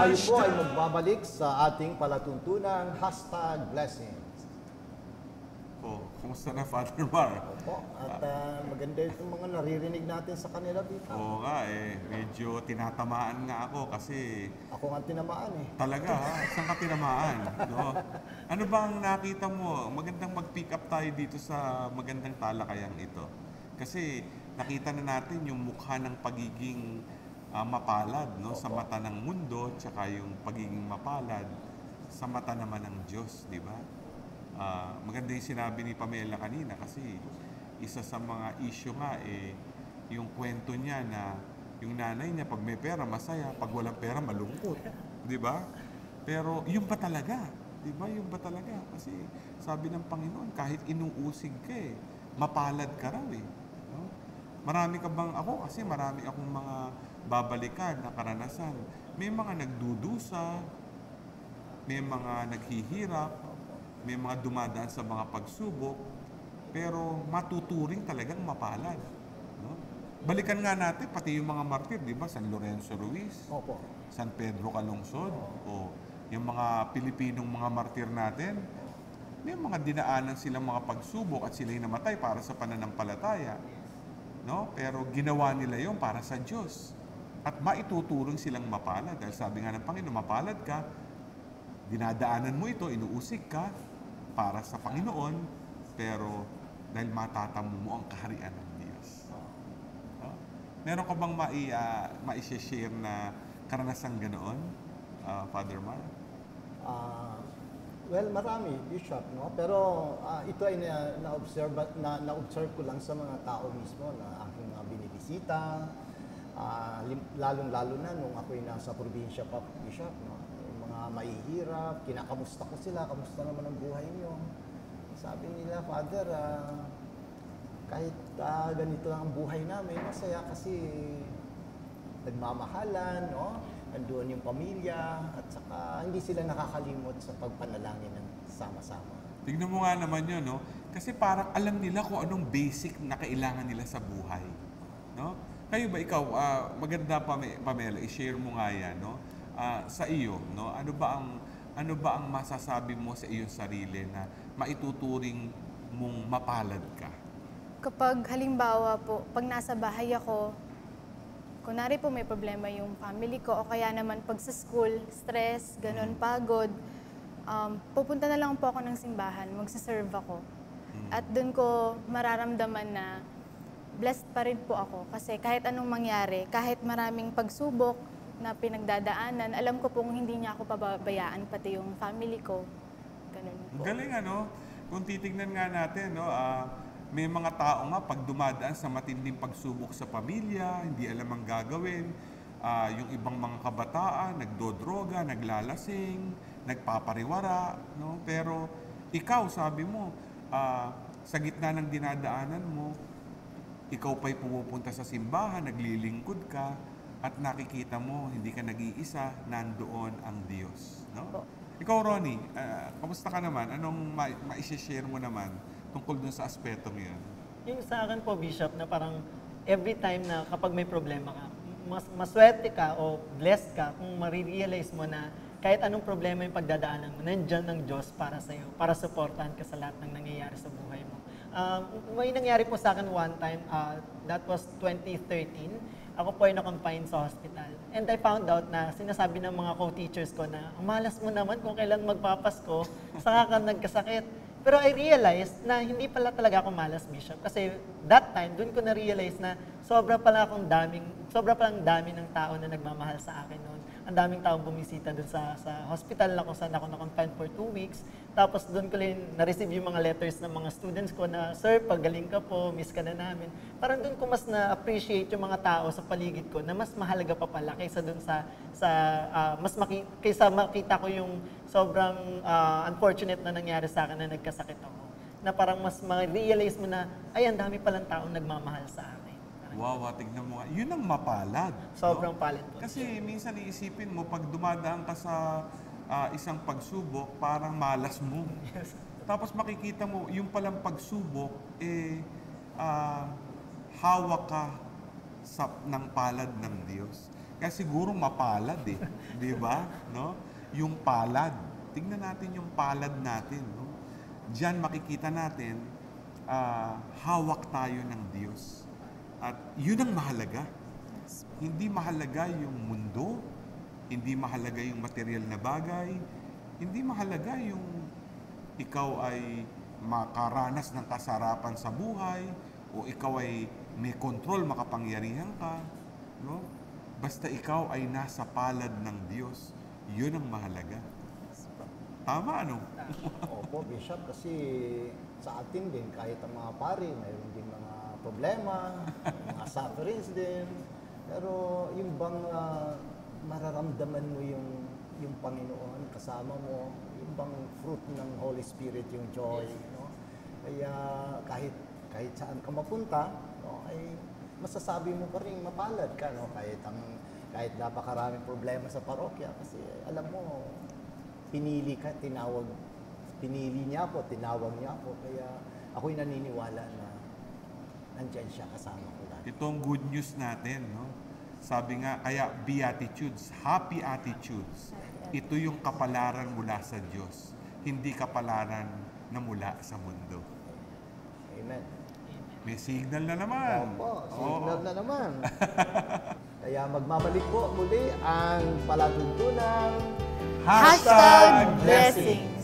tayo po ay magbabalik sa ating palatuntunang #blessings. Kumusta na, Father Mar? Opo, at maganda itong mga naririnig natin sa kanila dito. Oo nga medyo tinatamaan nga ako kasi... Ako nga tinamaan Talaga ha? Saan ka tinamaan? No? Ano bang nakita mo? Magandang mag-pick up tayo dito sa magandang talakayang ito. Kasi nakita na natin yung mukha ng pagiging mapalad, no? Sa mata ng mundo, tsaka yung pagiging mapalad sa mata naman ng Diyos, di ba? Maganda yung sinabi ni Pamela kanina kasi isa sa mga issue nga yung kwento niya na yung nanay niya pag may pera masaya, pag walang pera malungkot, di ba? Pero yung ba talaga? Di ba? Yung ba talaga? Kasi sabi ng Panginoon, kahit inuusig ka mapalad ka raw no? Marami ka bang ako? Kasi marami akong mga babalikan na karanasan. May mga nagdudusa, may mga naghihirap, may mga dumadaan sa mga pagsubok, pero matuturing talagang mapalad. No? Balikan nga natin, pati yung mga martir, di ba? San Lorenzo Ruiz, Opo. San Pedro Calungsod, o yung mga Pilipinong mga martir natin, may mga dinaanan silang mga pagsubok at sila'y namatay para sa pananampalataya. No? Pero ginawa nila yon para sa Diyos. At maituturing silang mapalad. Dahil sabi nga ng Panginoon, mapalad ka, dinadaanan mo ito, inuusig ka, para sa Panginoon, pero dahil matatamo mo ang kaharian ng Diyos. Meron ka bang mai-share na karanasang ganoon, Father Mar? Well, marami, Bishop, no? Pero ito ay na-observe ko lang sa mga tao mismo na aking binibisita, lalong-lalo na nung ako'y nasa probinsya pa, Bishop, no? Mahihirap, kinakamusta ko sila, kamusta naman ang buhay niyo? Sabi nila, Father, kahit ganito lang ang buhay namin, masaya kasi nagmamahalan, no? Nandoon yung pamilya, at saka hindi sila nakakalimot sa pagpanalangin ng sama-sama. Tignan mo nga naman yun, no? Kasi parang alam nila kung anong basic na kailangan nila sa buhay. No? Kayo ba, ikaw, maganda Pamela, i-share mo nga yan, no? Sa iyo, no? Ano ba ang masasabi mo sa iyong sarili na maituturing mong mapalad ka? Kapag halimbawa po, pag nasa bahay ako, kunwari po may problema yung family ko o kaya naman pag sa school, stress, ganun, pagod, pupunta na lang po ako ng simbahan, magsiserve ako. At doon ko mararamdaman na blessed pa rin po ako kasi kahit anong mangyari, kahit maraming pagsubok, na pinagdadaanan, alam ko pong hindi niya ako pababayaan, pati yung family ko. Ganun po. Galing ano? Kung titignan nga natin, no, may mga tao nga pag dumadaan sa matinding pagsubok sa pamilya, hindi alam ang gagawin. Yung ibang mga kabataan, nagdodroga, naglalasing, nagpapariwara, no? Pero ikaw, sabi mo, sa gitna ng dinadaanan mo, ikaw pa'y pumupunta sa simbahan, naglilingkod ka, at nakikita mo, hindi ka nag-iisa, nandoon ang Diyos. No? Ikaw, Ronnie, kamusta ka naman? Anong ma-share mo naman tungkol dun sa aspetong yun? Yung sa akin po, Bishop, na parang every time na kapag may problema ka, maswerte ka o blessed ka kung marirealize mo na kahit anong problema yung pagdadaanan mo, nandyan ng Diyos para sa'yo, para supportahan ka sa lahat ng nangyayari sa buhay mo. May nangyari po sa akin one time, that was 2013. Ako po ay na-confine sa hospital. And I found out na sinasabi ng mga co-teachers ko na, ang malas mo naman kung kailan magpapasko, saka ka nagkasakit. Pero I realized na hindi pala talaga ako malas, Bishop. Kasi that time, dun ko na-realize na sobra palang dami ng tao na nagmamahal sa akin noon. Ang daming taong bumisita dun sa hospital na kung saan ako na-confine for 2 weeks. Tapos dun ko rin na-receive yung mga letters ng mga students ko na, Sir, pagaling ka po, miss ka na namin. Parang dun ko mas na-appreciate yung mga tao sa paligid ko na mas mahalaga pa pala kaysa dun kaysa makita ko yung sobrang unfortunate na nangyari sa akin na nagkasakit ako. Na parang mas ma-realize mo na, ay, ang dami palang taong nagmamahal sa akin. Wow, tignan mo nga. Yun ang mapalad. Sobrang palad po. Kasi minsan iisipin mo, pag dumadaan ka sa isang pagsubok, parang malas mo. Yes. Tapos makikita mo, yung palang pagsubok, hawak ka ng palad ng Diyos. Kaya siguro mapalad eh. Di ba? No? Yung palad. Tingnan natin yung palad natin. No? Diyan makikita natin, hawak tayo ng Diyos. At yun ang mahalaga. Hindi mahalaga yung mundo, hindi mahalaga yung material na bagay, hindi mahalaga yung ikaw ay makaranas ng kasarapan sa buhay, o ikaw ay may kontrol, makapangyarihan ka. No? Basta ikaw ay nasa palad ng Diyos, yun ang mahalaga. Tama, ano? Opo, Bishop, kasi sa atin din, kahit ang mga pari, mayroon din mga problema, mga sufferings din. Pero yung bang mararamdaman mo yung Panginoon kasama mo, yung bang fruit ng Holy Spirit, yung joy, no? Kaya kahit saan ka mapunta, no, ay masasabi mo pa rin mapalad ka, no? Kahit napakaraming problema sa parokya, kasi alam mo, pinili ka, pinili niya ako, tinawag niya ako, kaya ako'y naniniwala na nandyan siya kasama ko lahat. Ito ang good news natin, no? Sabi nga, kaya beatitudes, happy attitudes. Ito yung kapalaran mula sa Diyos, hindi kapalaran na mula sa mundo. Amen. May signal na naman. Opo, signal na naman. Kaya magmamalik po muli ang palatuntunang #blessing.